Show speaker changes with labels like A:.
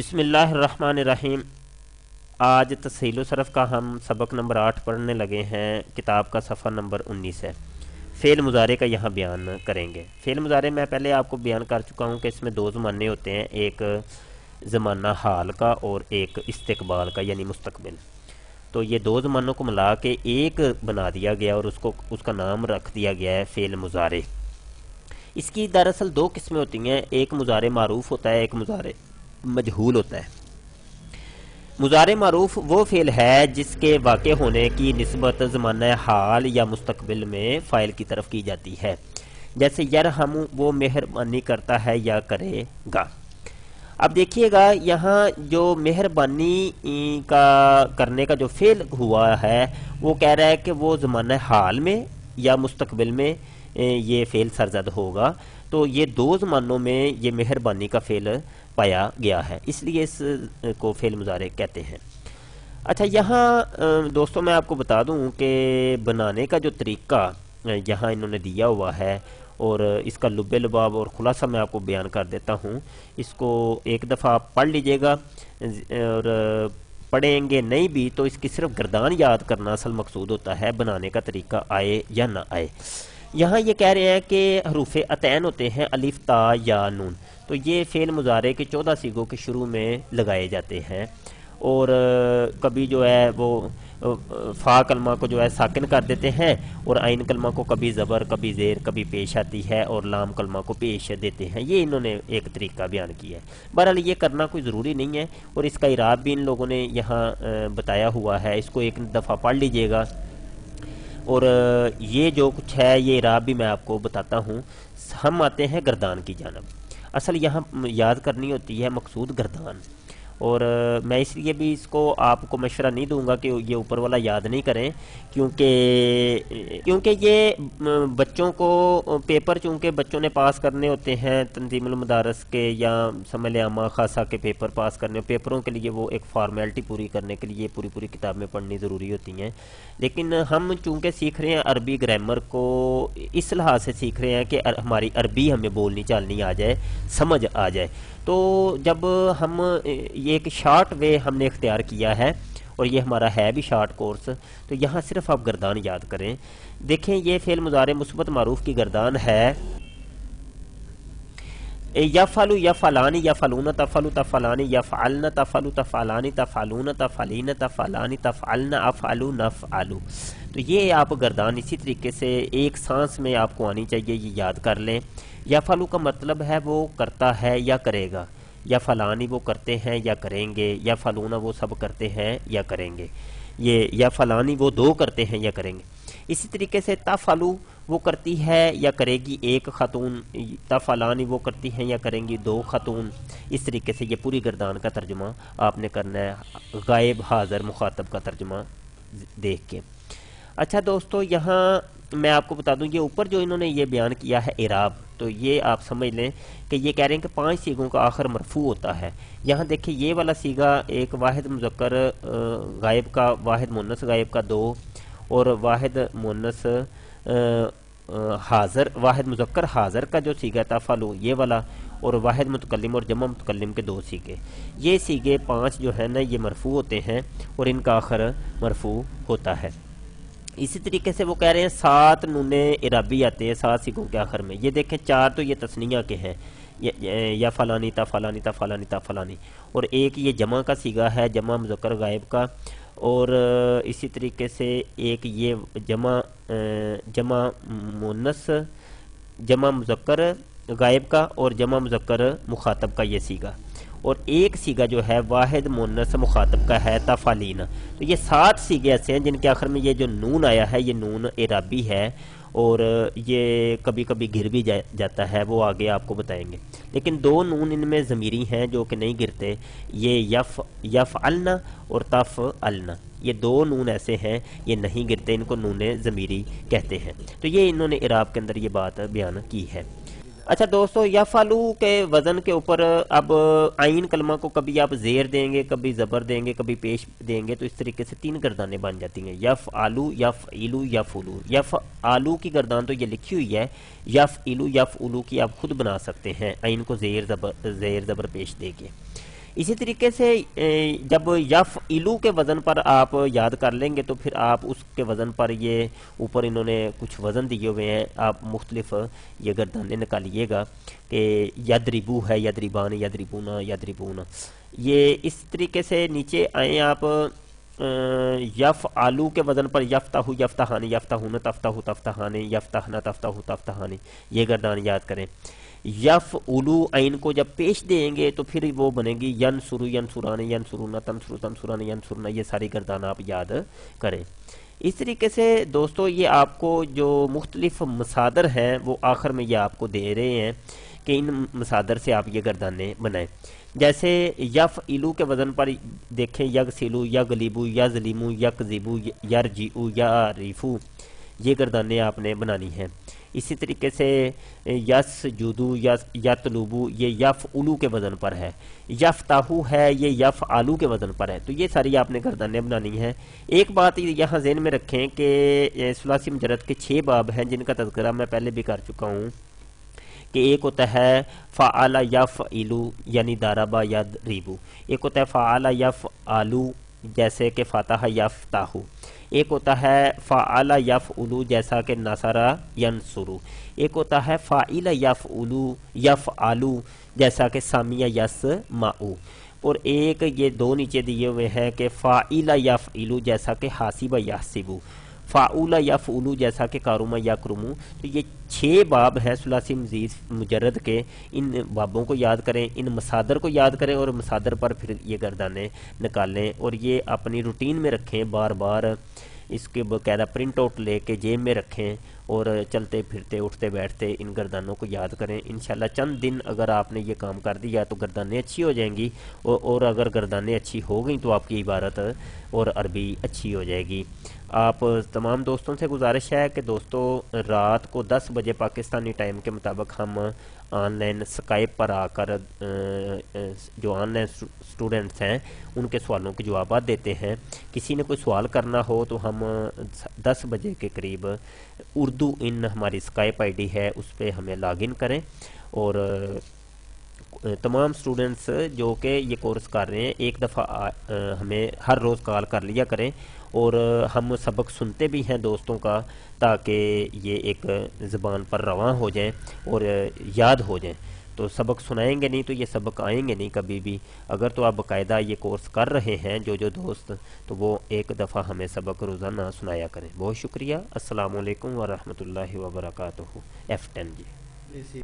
A: بسم اللہ الرحمن الرحیم۔ آج تسہیل و صرف کا ہم سبق نمبر 8 پڑھنے لگے ہیں۔ کتاب کا صفحہ نمبر 19 ہے۔ فعل مضارع کا یہاں بیان کریں گے۔ فعل مضارع میں پہلے آپ کو بیان کر چکا ہوں کہ اس میں دو زمانے ہوتے ہیں، ایک زمانہ حال کا اور ایک استقبال کا یعنی مستقبل۔ تو یہ دو زمانوں کو ملا کے ایک بنا دیا گیا اور اس کا نام رکھ دیا گیا ہے فعل مضارع۔ اس کی دراصل دو قسمیں ہوتی ہیں، ایک مضارع معروف ہوتا ہے، ایک مضارع مجہول ہوتا ہے۔ مضارع معروف وہ فعل ہے جس کے واقع ہونے کی نسبت زمانہ حال یا مستقبل میں فاعل کی طرف کی جاتی ہے، جیسے یرحم وہ مہربانی کرتا ہے یا کرے گا۔ اب دیکھیے گا یہاں جو مہربانی کا کرنے کا جو فعل ہوا ہے وہ کہہ رہا ہے کہ وہ زمانہ حال میں یا مستقبل میں یہ فعل سرزد ہوگا، تو یہ دو زمانوں میں یہ مہربانی کا فعل پایا گیا ہے، اس لیے اس کو فعل مضارع کہتے ہیں۔ اچھا، یہاں دوستوں میں آپ کو بتا دوں کہ بنانے کا جو طریقہ یہاں انہوں نے دیا ہوا ہے اور اس کا لب لباب اور خلاصہ میں آپ کو بیان کر دیتا ہوں۔ اس کو ایک دفعہ آپ پڑھ لیجئے گا، اور پڑھیں گے نہیں بھی تو اس کی صرف گردان یاد کرنا اصل مقصود ہوتا ہے، بنانے کا طریقہ آئے یا نہ آئے۔ یہاں یہ کہہ رہے ہیں کہ حروف عطین ہوتے ہیں الف تا یا نون، تو یہ فعل مضارع کے 14 صیغوں کے شروع میں لگائے جاتے ہیں، اور کبھی جو ہے وہ فا کلمہ کو جو ہے ساکن کر دیتے ہیں، اور عین کلمہ کو کبھی زبر کبھی زیر کبھی پیش آتی ہے، اور لام کلمہ کو پیش دیتے ہیں۔ یہ انہوں نے ایک طریقہ بیان کیا ہے۔ بہرحال یہ کرنا کوئی ضروری نہیں ہے، اور اس کا اعراب بھی ان لوگوں نے یہاں بتایا ہوا ہے، اس کو ایک دفعہ پڑھ لیجئے گا، اور یہ جو کچھ ہے یہ اعراب بھی میں آپ کو بتاتا ہوں۔ ہم آتے ہیں گردان کی جانب۔ اصل یہاں یاد کرنی ہوتی ہے مقصود گردان، اور میں اس لیے بھی اس کو آپ کو مشورہ نہیں دوں گا کہ یہ اوپر والا یاد نہیں کریں، کیونکہ یہ بچوں کو پیپر چونکہ بچوں نے پاس کرنے ہوتے ہیں تنظیم المدارس کے یا شمال عامہ خاصہ کے پیپر پاس کرنے، پیپروں کے لیے وہ ایک فارمیلٹی پوری کرنے کے لیے پوری کتابیں پڑھنی ضروری ہوتی ہیں، لیکن ہم چونکہ سیکھ رہے ہیں عربی گرامر کو اس لحاظ سے سیکھ رہے ہیں کہ ہماری عربی ہمیں بولنی چالنی آ جائے، سمجھ آ جائے، تو جب ہم یہ ایک شارٹ وے ہم نے اختیار کیا ہے اور یہ ہمارا ہے بھی شارٹ کورس، تو یہاں صرف آپ گردان یاد کریں۔ دیکھیں یہ فعل مضارع مثبت معروف کی گردان ہے، یفعل یفعلان یفعلون تفعل تفعلان یفعلن تفعل تفعلان تفعلون تفعلین تفعلان تفعلن افعل نفعل۔ تو یہ آپ گردان اسی طریقے سے ایک سانس میں آپ کو آنی چاہیے، یہ یاد کر لیں۔ یفعل کا مطلب ہے وہ کرتا ہے یا کرے گا، یفعلان وہ کرتے ہیں یا کریں گے، یفعلون وہ سب کرتے ہیں یا کریں گے، یہ یفعلان وہ دو کرتے ہیں یا کریں گے۔ اسی طریقے سے تفعلو وہ کرتی ہے یا کرے گی ایک خاتون، تفعلان وہ کرتی ہیں یا کریں گی دو خاتون۔ اس طریقے سے یہ پوری گردان کا ترجمہ آپ نے کرنا ہے غائب حاضر مخاطب کا ترجمہ دیکھ کے۔ اچھا دوستو، یہاں میں آپ کو بتا دوں یہ اوپر جو انہوں نے یہ بیان کیا ہے اعراب، تو یہ آپ سمجھ لیں کہ یہ کہہ رہے ہیں کہ 5 صیغوں کا آخر مرفوع ہوتا ہے۔ یہاں دیکھیں یہ والا صیغہ ایک واحد مذکر غائب کا، واحد مؤنث غائب کا 2، اور واحد مؤنث حاضر، واحد مذکر حاضر کا جو صیغہ تفعلو یہ والا، اور واحد متکلم اور جمع متکلم کے 2 صیغے، یہ صیغے 5 جو ہیں نا یہ مرفوع ہوتے ہیں اور ان کا آخر مرفوع ہوتا ہے۔ اسی طریقے سے وہ کہہ رہے ہیں 7 نون اعرابی آتے ہیں 7 صیغوں کے آخر میں۔ یہ دیکھیں 4 تو یہ تثنیہ کے ہیں، یا فلانی تفلانی تفلانی تفلانی، اور ایک یہ جمع کا صیغہ ہے جمع مذکر غائب کا، اور اسی طریقے سے ایک یہ جمع مؤنث جمع مذکر غائب کا اور جمع مذکر مخاطب کا یہ صیغہ، اور ایک صیغہ جو ہے واحد مؤنث مخاطب کا ہے تفعلین۔ تو یہ 7 صیغے ایسے ہیں جن کے آخر میں یہ جو نون آیا ہے یہ نون اعرابی ہے، اور یہ کبھی کبھی گر بھی جاتا ہے، وہ آگے آپ کو بتائیں گے، لیکن 2 نون ان میں ضمیری ہیں جو کہ نہیں گرتے، یہ یفعلن اور تفعلن، یہ 2 نون ایسے ہیں یہ نہیں گرتے، ان کو نون ضمیری کہتے ہیں۔ تو یہ انہوں نے اعراب کے اندر یہ بات بیان کی ہے۔ اچھا دوستو، یفعلو کے وزن کے اوپر اب عین کلمہ کو کبھی آپ زیر دیں گے، کبھی زبر دیں گے، کبھی پیش دیں گے، تو اس طریقے سے 3 گردانیں بن جاتی ہیں، یفعلو یفعلو یفعلو۔ یفعلو کی گردان تو یہ لکھی ہوئی ہے، یفعلو یفعلو کی آپ خود بنا سکتے ہیں عین کو زیر زبر پیش دے کے۔ اسی طریقے سے جب یفعلو کے وزن پر آپ یاد کر لیں گے تو پھر آپ اس کے وزن پر یہ اوپر انہوں نے کچھ وزن دیے ہوئے ہیں، آپ مختلف یہ گردانے نکالیے گا کہ یدربو ہے، یدربان، یدربونا، یدربون، یہ اس طریقے سے نیچے آئیں آپ یف آلو کے وزن پر یفتح یفتحانی، یفتحون تفتح تفتحانی، یفتحنا تفتح تفتحانی، یہ گردان یاد کریں۔ یف اولو عین کو جب پیش دیں گے تو پھر وہ بنے گی ینسرو ینسران، ینسرونا تنسرو تنسران، ینسرنا، یہ ساری گردان آپ یاد کریں۔ اس طریقے سے دوستو یہ آپ کو جو مختلف مصادر ہیں وہ آخر میں یہ آپ کو دے رہے ہیں کہ ان مصادر سے آپ یہ گردانے بنائیں۔ جیسے یفعلو کے وزن پر دیکھیں یغسلو، یغلبو، یظلمو، یکذبو، یرجعو، یعرفو، یہ گردانیں آپ نے بنانی ہیں۔ اسی طریقے سے یسجدو، یطلبو، یہ یفعلو کے وزن پر ہے۔ یفتحو ہے، یہ یفعلو کے وزن پر ہے۔ تو یہ ساری آپ نے گردانیں بنانی ہیں۔ ایک بات یہاں ذہن میں رکھیں کہ ثلاثی مجرد کے 6 باب ہیں جن کا تذکرہ میں پہلے بھی کر چکا ہوں، کہ ایک ہوتا ہے فعل یفعلو یعنی ضرب یضرب، ایک ہوتا ہے فعل یفعلو جیسے کہ فتح یفتح، ایک ہوتا ہے فعل یفعلو جیسا کہ نصر ینصر، ایک ہوتا ہے فاعل یفعلو یفعلو جیسا کہ سامع یسمع، اور ایک یہ دو نیچے دیے ہوئے ہیں کہ فاعل یفعلو جیسا کہ حاسب یحسب، فاعول یفعلو جیسا کہ کارم یکرم۔ تو یہ 6 باب ہیں ثلاثی مجرد کے، ان بابوں کو یاد کریں، ان مصادر کو یاد کریں اور مصادر پر پھر یہ گردانے نکالیں، اور یہ اپنی روٹین میں رکھیں، بار بار اس کے باقاعدہ پرنٹ آؤٹ لے کے جیب میں رکھیں اور چلتے پھرتے اٹھتے بیٹھتے ان گردانوں کو یاد کریں۔ انشاءاللہ چند دن اگر آپ نے یہ کام کر دیا تو گردانیں اچھی ہو جائیں گی، اور اگر گردانیں اچھی ہو گئیں تو آپ کی عبارت اور عربی اچھی ہو جائے گی۔ آپ تمام دوستوں سے گزارش ہے کہ دوستو رات کو 10 بجے پاکستانی ٹائم کے مطابق ہم آن لائن اسکائپ پر آ کر جو آن لائن اسٹوڈنٹس ہیں ان کے سوالوں کے جوابات دیتے ہیں۔ کسی نے کوئی سوال کرنا ہو تو ہم 10 بجے کے قریب اردو ان ہماری اسکائپ آئی ڈی ہے اس پہ ہمیں لاگ ان کریں، اور تمام اسٹوڈنٹس جو کہ یہ کورس کر رہے ہیں ایک دفعہ ہمیں ہر روز کال کر لیا کریں، اور ہم سبق سنتے بھی ہیں دوستوں کا تاکہ یہ ایک زبان پر رواں ہو جائیں اور یاد ہو جائیں۔ تو سبق سنائیں گے نہیں تو یہ سبق آئیں گے نہیں کبھی بھی۔ اگر تو آپ باقاعدہ یہ کورس کر رہے ہیں جو دوست، تو وہ ایک دفعہ ہمیں سبق روزانہ سنایا کریں۔ بہت شکریہ، السلام علیکم ورحمۃ اللہ وبرکاتہ۔ F10 جی۔